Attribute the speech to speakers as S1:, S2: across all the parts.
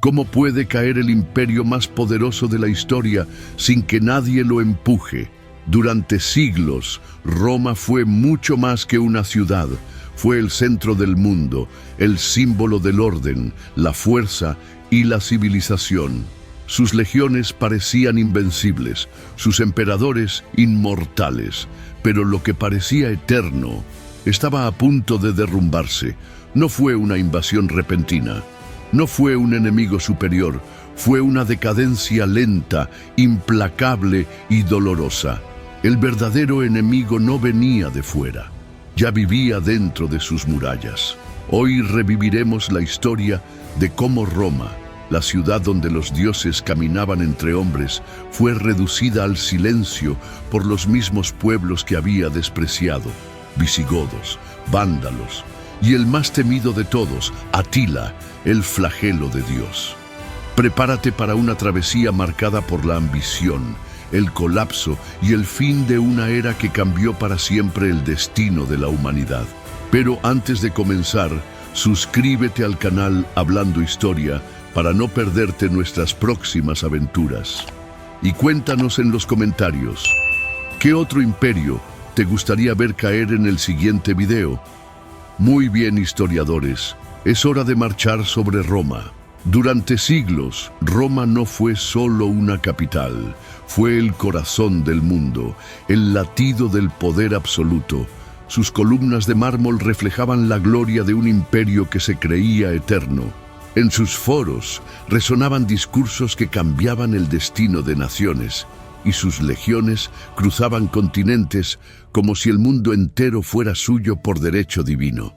S1: ¿Cómo puede caer el imperio más poderoso de la historia sin que nadie lo empuje? Durante siglos, Roma fue mucho más que una ciudad. Fue el centro del mundo, el símbolo del orden, la fuerza y la civilización. Sus legiones parecían invencibles, sus emperadores inmortales, pero lo que parecía eterno estaba a punto de derrumbarse. No fue una invasión repentina, no fue un enemigo superior, fue una decadencia lenta, implacable y dolorosa. El verdadero enemigo no venía de fuera, ya vivía dentro de sus murallas. Hoy reviviremos la historia de cómo Roma, la ciudad donde los dioses caminaban entre hombres, fue reducida al silencio por los mismos pueblos que había despreciado: visigodos, vándalos y el más temido de todos, Atila, el flagelo de Dios. Prepárate para una travesía marcada por la ambición, el colapso y el fin de una era que cambió para siempre el destino de la humanidad. Pero antes de comenzar, suscríbete al canal Hablando Historia para no perderte nuestras próximas aventuras. Y cuéntanos en los comentarios, ¿qué otro imperio te gustaría ver caer en el siguiente video? Muy bien, historiadores, es hora de marchar sobre Roma. Durante siglos, Roma no fue solo una capital, fue el corazón del mundo, el latido del poder absoluto. Sus columnas de mármol reflejaban la gloria de un imperio que se creía eterno. En sus foros resonaban discursos que cambiaban el destino de naciones, y sus legiones cruzaban continentes como si el mundo entero fuera suyo por derecho divino.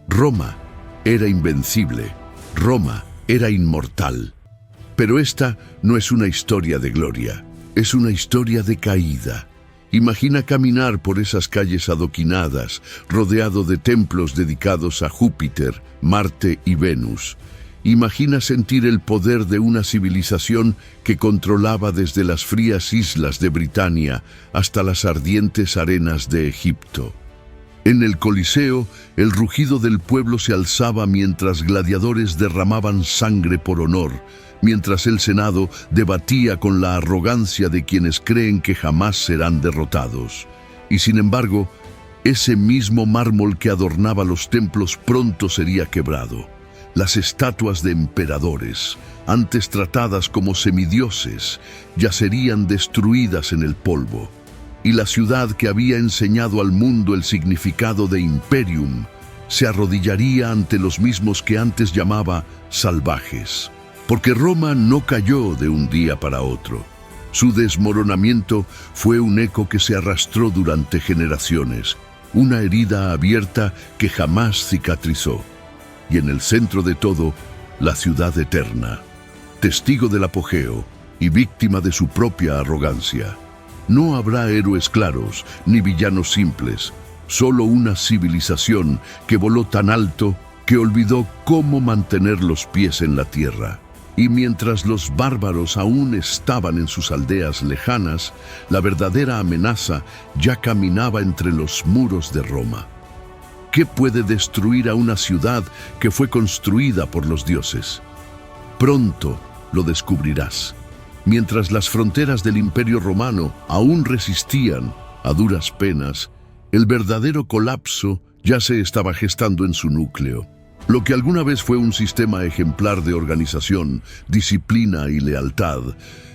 S1: Roma era invencible, Roma era inmortal. Pero esta no es una historia de gloria, es una historia de caída. Imagina caminar por esas calles adoquinadas, rodeado de templos dedicados a Júpiter, Marte y Venus. Imagina sentir el poder de una civilización que controlaba desde las frías islas de Britania hasta las ardientes arenas de Egipto. En el Coliseo, el rugido del pueblo se alzaba mientras gladiadores derramaban sangre por honor, mientras el Senado debatía con la arrogancia de quienes creen que jamás serán derrotados. Y sin embargo, ese mismo mármol que adornaba los templos pronto sería quebrado. Las estatuas de emperadores, antes tratadas como semidioses, yacerían destruidas en el polvo. Y la ciudad que había enseñado al mundo el significado de imperium, se arrodillaría ante los mismos que antes llamaba salvajes. Porque Roma no cayó de un día para otro. Su desmoronamiento fue un eco que se arrastró durante generaciones, una herida abierta que jamás cicatrizó. Y en el centro de todo, la ciudad eterna, testigo del apogeo y víctima de su propia arrogancia. No habrá héroes claros ni villanos simples, solo una civilización que voló tan alto que olvidó cómo mantener los pies en la tierra. Y mientras los bárbaros aún estaban en sus aldeas lejanas, la verdadera amenaza ya caminaba entre los muros de Roma. ¿Qué puede destruir a una ciudad que fue construida por los dioses? Pronto lo descubrirás. Mientras las fronteras del Imperio Romano aún resistían a duras penas, el verdadero colapso ya se estaba gestando en su núcleo. Lo que alguna vez fue un sistema ejemplar de organización, disciplina y lealtad,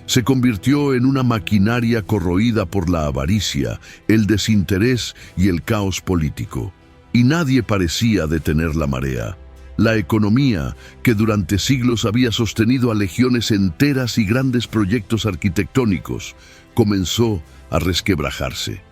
S1: se convirtió en una maquinaria corroída por la avaricia, el desinterés y el caos político. Y nadie parecía detener la marea. La economía, que durante siglos había sostenido a legiones enteras y grandes proyectos arquitectónicos, comenzó a resquebrajarse.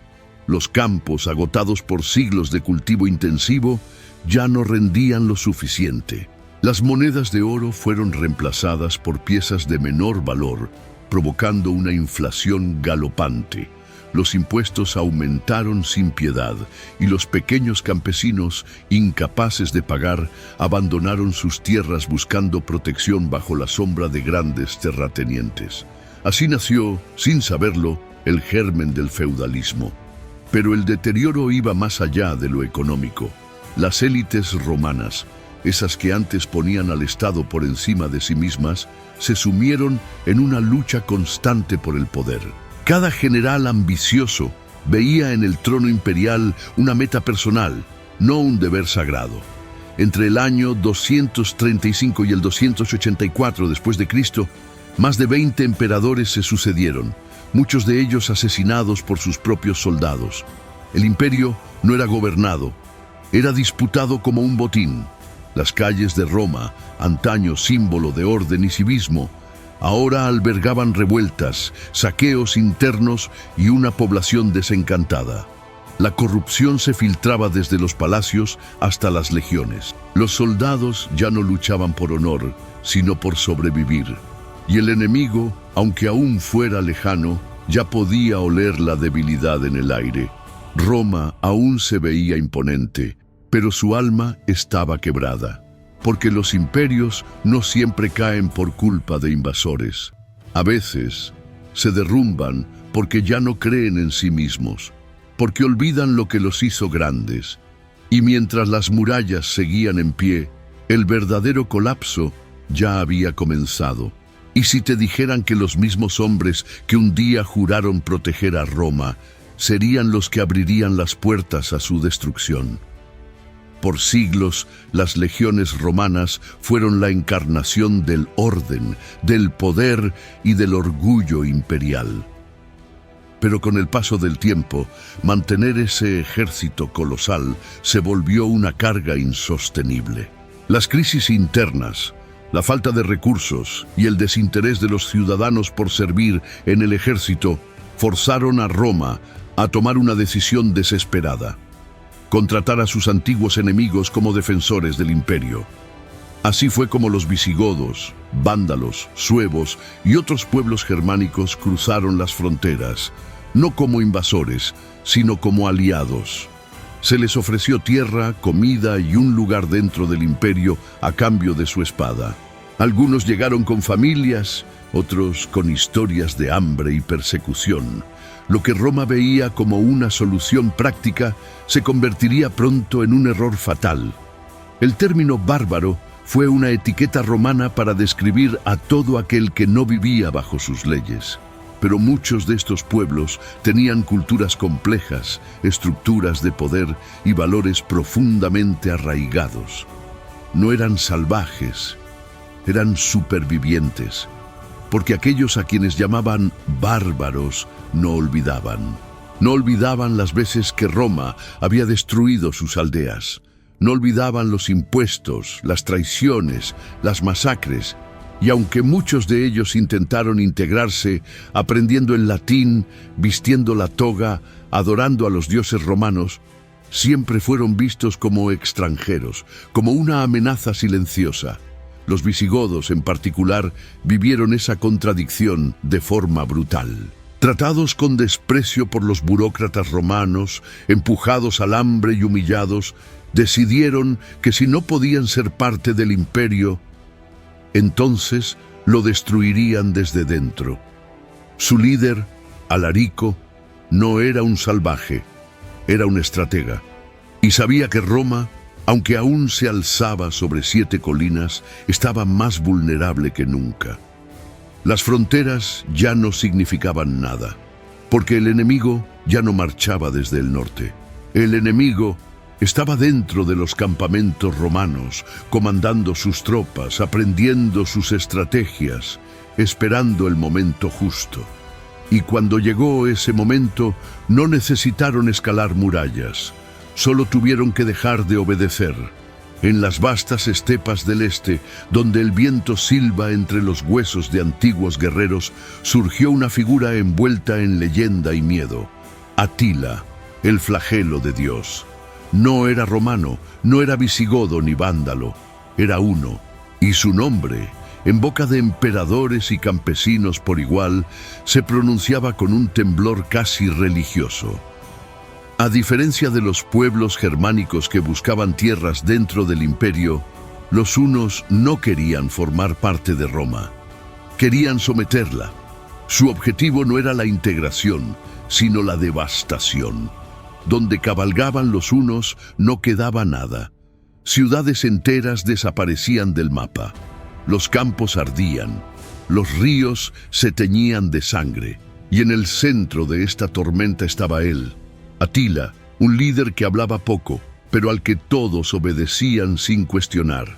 S1: Los campos, agotados por siglos de cultivo intensivo, ya no rendían lo suficiente. Las monedas de oro fueron reemplazadas por piezas de menor valor, provocando una inflación galopante. Los impuestos aumentaron sin piedad y los pequeños campesinos, incapaces de pagar, abandonaron sus tierras buscando protección bajo la sombra de grandes terratenientes. Así nació, sin saberlo, el germen del feudalismo. Pero el deterioro iba más allá de lo económico. Las élites romanas, esas que antes ponían al Estado por encima de sí mismas, se sumieron en una lucha constante por el poder. Cada general ambicioso veía en el trono imperial una meta personal, no un deber sagrado. Entre el año 235 y el 284 después de Cristo, más de 20 emperadores se sucedieron, muchos de ellos asesinados por sus propios soldados. El imperio no era gobernado, era disputado como un botín. Las calles de Roma, antaño símbolo de orden y civismo, ahora albergaban revueltas, saqueos internos y una población desencantada. La corrupción se filtraba desde los palacios hasta las legiones. Los soldados ya no luchaban por honor, sino por sobrevivir. Y el enemigo, aunque aún fuera lejano, ya podía oler la debilidad en el aire. Roma aún se veía imponente, pero su alma estaba quebrada, porque los imperios no siempre caen por culpa de invasores. A veces se derrumban porque ya no creen en sí mismos, porque olvidan lo que los hizo grandes. Y mientras las murallas seguían en pie, el verdadero colapso ya había comenzado. Y si te dijeran que los mismos hombres que un día juraron proteger a Roma serían los que abrirían las puertas a su destrucción. Por siglos, las legiones romanas fueron la encarnación del orden, del poder y del orgullo imperial. Pero con el paso del tiempo, mantener ese ejército colosal se volvió una carga insostenible. Las crisis internas, la falta de recursos y el desinterés de los ciudadanos por servir en el ejército forzaron a Roma a tomar una decisión desesperada: contratar a sus antiguos enemigos como defensores del imperio. Así fue como los visigodos, vándalos, suevos y otros pueblos germánicos cruzaron las fronteras, no como invasores, sino como aliados. Se les ofreció tierra, comida y un lugar dentro del imperio a cambio de su espada. Algunos llegaron con familias, otros con historias de hambre y persecución. Lo que Roma veía como una solución práctica se convertiría pronto en un error fatal. El término bárbaro fue una etiqueta romana para describir a todo aquel que no vivía bajo sus leyes. Pero muchos de estos pueblos tenían culturas complejas, estructuras de poder y valores profundamente arraigados. No eran salvajes, eran supervivientes, porque aquellos a quienes llamaban bárbaros no olvidaban. No olvidaban las veces que Roma había destruido sus aldeas. No olvidaban los impuestos, las traiciones, las masacres. Y aunque muchos de ellos intentaron integrarse, aprendiendo el latín, vistiendo la toga, adorando a los dioses romanos, siempre fueron vistos como extranjeros, como una amenaza silenciosa. Los visigodos, en particular, vivieron esa contradicción de forma brutal. Tratados con desprecio por los burócratas romanos, empujados al hambre y humillados, decidieron que si no podían ser parte del imperio, entonces lo destruirían desde dentro. Su líder, Alarico, no era un salvaje, era un estratega, y sabía que Roma, aunque aún se alzaba sobre 7 colinas, estaba más vulnerable que nunca. Las fronteras ya no significaban nada, porque el enemigo ya no marchaba desde el norte. El enemigo estaba dentro de los campamentos romanos, comandando sus tropas, aprendiendo sus estrategias, esperando el momento justo. Y cuando llegó ese momento, no necesitaron escalar murallas, solo tuvieron que dejar de obedecer. En las vastas estepas del este, donde el viento silba entre los huesos de antiguos guerreros, surgió una figura envuelta en leyenda y miedo: Atila, el flagelo de Dios. No era romano, no era visigodo ni vándalo, era uno, y su nombre, en boca de emperadores y campesinos por igual, se pronunciaba con un temblor casi religioso. A diferencia de los pueblos germánicos que buscaban tierras dentro del imperio, los hunos no querían formar parte de Roma. Querían someterla. Su objetivo no era la integración, sino la devastación. Donde cabalgaban los hunos no quedaba nada. Ciudades enteras desaparecían del mapa. Los campos ardían, los ríos se teñían de sangre, y en el centro de esta tormenta estaba él, Atila, un líder que hablaba poco, pero al que todos obedecían sin cuestionar.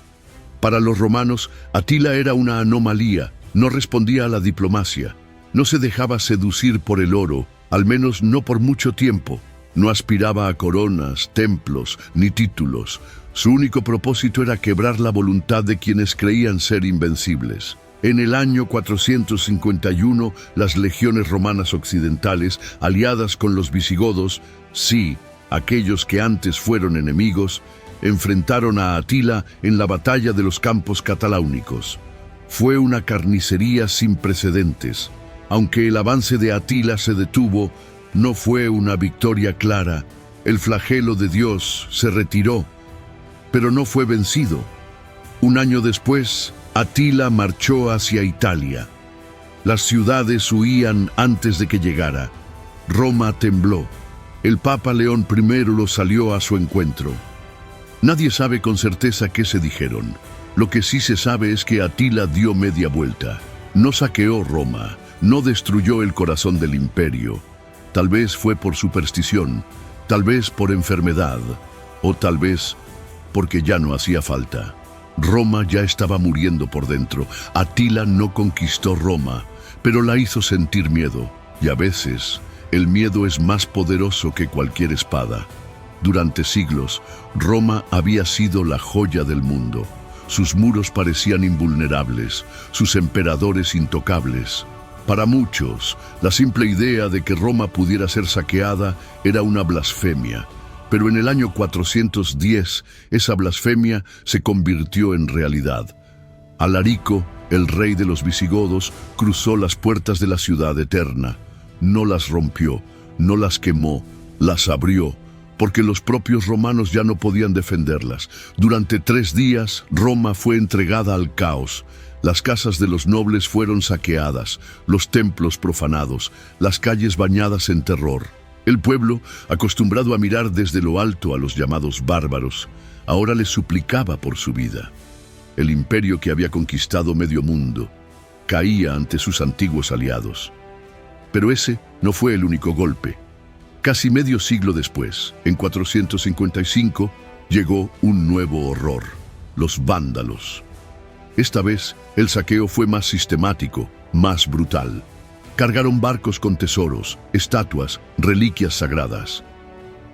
S1: Para los romanos, Atila era una anomalía, no respondía a la diplomacia, no se dejaba seducir por el oro, al menos no por mucho tiempo. No aspiraba a coronas, templos, ni títulos. Su único propósito era quebrar la voluntad de quienes creían ser invencibles. En el año 451, las legiones romanas occidentales, aliadas con los visigodos, sí, aquellos que antes fueron enemigos, enfrentaron a Atila en la batalla de los Campos Cataláunicos. Fue una carnicería sin precedentes. Aunque el avance de Atila se detuvo, no fue una victoria clara. El flagelo de Dios se retiró, pero no fue vencido. Un año después, Atila marchó hacia Italia. Las ciudades huían antes de que llegara. Roma tembló. El Papa León I lo salió a su encuentro. Nadie sabe con certeza qué se dijeron. Lo que sí se sabe es que Atila dio media vuelta. No saqueó Roma, no destruyó el corazón del imperio. Tal vez fue por superstición, tal vez por enfermedad, o tal vez porque ya no hacía falta. Roma ya estaba muriendo por dentro. Atila no conquistó Roma, pero la hizo sentir miedo. Y a veces, el miedo es más poderoso que cualquier espada. Durante siglos, Roma había sido la joya del mundo. Sus muros parecían invulnerables, sus emperadores intocables. Para muchos, la simple idea de que Roma pudiera ser saqueada era una blasfemia. Pero en el año 410, esa blasfemia se convirtió en realidad. Alarico, el rey de los visigodos, cruzó las puertas de la ciudad eterna. No las rompió, no las quemó, las abrió, porque los propios romanos ya no podían defenderlas. Durante 3 días, Roma fue entregada al caos. Las casas de los nobles fueron saqueadas, los templos profanados, las calles bañadas en terror. El pueblo, acostumbrado a mirar desde lo alto a los llamados bárbaros, ahora les suplicaba por su vida. El imperio que había conquistado medio mundo caía ante sus antiguos aliados. Pero ese no fue el único golpe. Casi medio siglo después, en 455, llegó un nuevo horror: los vándalos. Esta vez, el saqueo fue más sistemático, más brutal. Cargaron barcos con tesoros, estatuas, reliquias sagradas.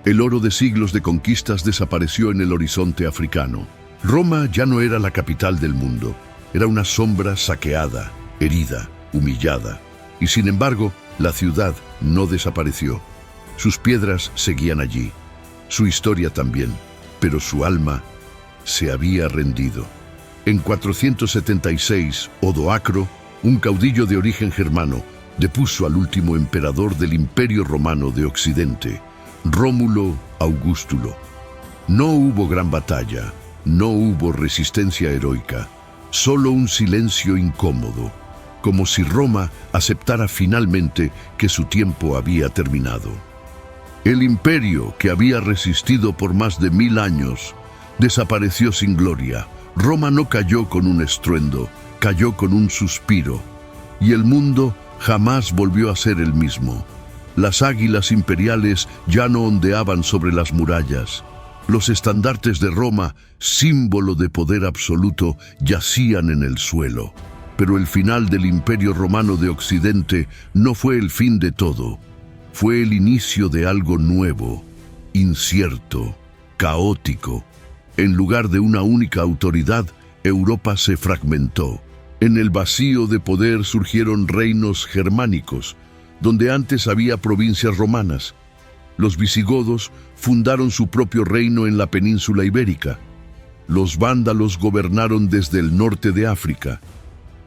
S1: El oro de siglos de conquistas desapareció en el horizonte africano. Roma ya no era la capital del mundo. Era una sombra saqueada, herida, humillada. Y sin embargo, la ciudad no desapareció. Sus piedras seguían allí, su historia también, pero su alma se había rendido. En 476, Odoacro, un caudillo de origen germano, depuso al último emperador del Imperio Romano de Occidente, Rómulo Augustulo. No hubo gran batalla, no hubo resistencia heroica, solo un silencio incómodo, como si Roma aceptara finalmente que su tiempo había terminado. El imperio, que había resistido por más de 1000 años, desapareció sin gloria. Roma no cayó con un estruendo, cayó con un suspiro, y el mundo jamás volvió a ser el mismo. Las águilas imperiales ya no ondeaban sobre las murallas. Los estandartes de Roma, símbolo de poder absoluto, yacían en el suelo. Pero el final del Imperio Romano de Occidente no fue el fin de todo. Fue el inicio de algo nuevo, incierto, caótico. En lugar de una única autoridad, Europa se fragmentó. En el vacío de poder surgieron reinos germánicos, donde antes había provincias romanas. Los visigodos fundaron su propio reino en la península ibérica. Los vándalos gobernaron desde el norte de África.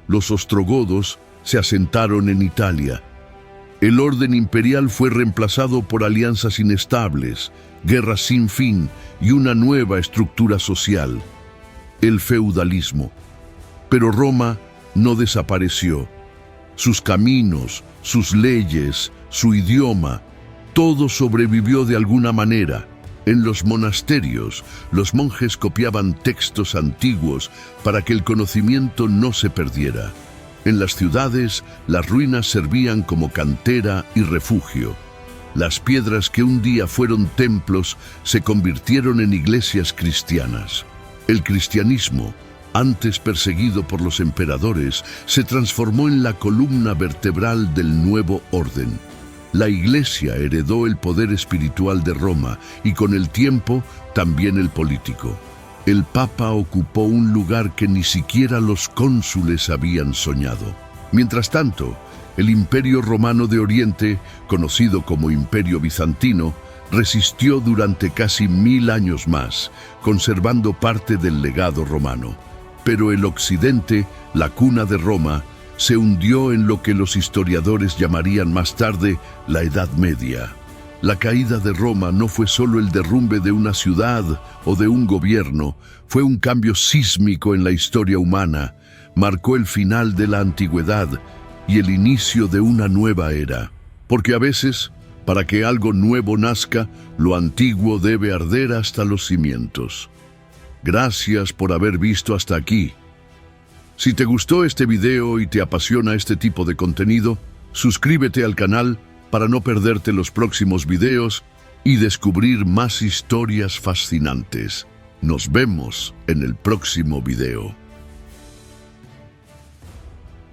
S1: Los ostrogodos se asentaron en Italia. El orden imperial fue reemplazado por alianzas inestables, guerras sin fin y una nueva estructura social, el feudalismo. Pero Roma no desapareció. Sus caminos, sus leyes, su idioma, todo sobrevivió de alguna manera. En los monasterios, los monjes copiaban textos antiguos para que el conocimiento no se perdiera. En las ciudades, las ruinas servían como cantera y refugio. Las piedras que un día fueron templos se convirtieron en iglesias cristianas. El cristianismo, antes perseguido por los emperadores, se transformó en la columna vertebral del nuevo orden. La Iglesia heredó el poder espiritual de Roma y con el tiempo también el político. El Papa ocupó un lugar que ni siquiera los cónsules habían soñado. Mientras tanto, el Imperio Romano de Oriente, conocido como Imperio Bizantino, resistió durante casi 1000 años más, conservando parte del legado romano. Pero el Occidente, la cuna de Roma, se hundió en lo que los historiadores llamarían más tarde la Edad Media. La caída de Roma no fue solo el derrumbe de una ciudad o de un gobierno, fue un cambio sísmico en la historia humana, marcó el final de la antigüedad y el inicio de una nueva era. Porque a veces, para que algo nuevo nazca, lo antiguo debe arder hasta los cimientos. Gracias por haber visto hasta aquí. Si te gustó este video y te apasiona este tipo de contenido, suscríbete al canal para no perderte los próximos videos y descubrir más historias fascinantes. Nos vemos en el próximo video.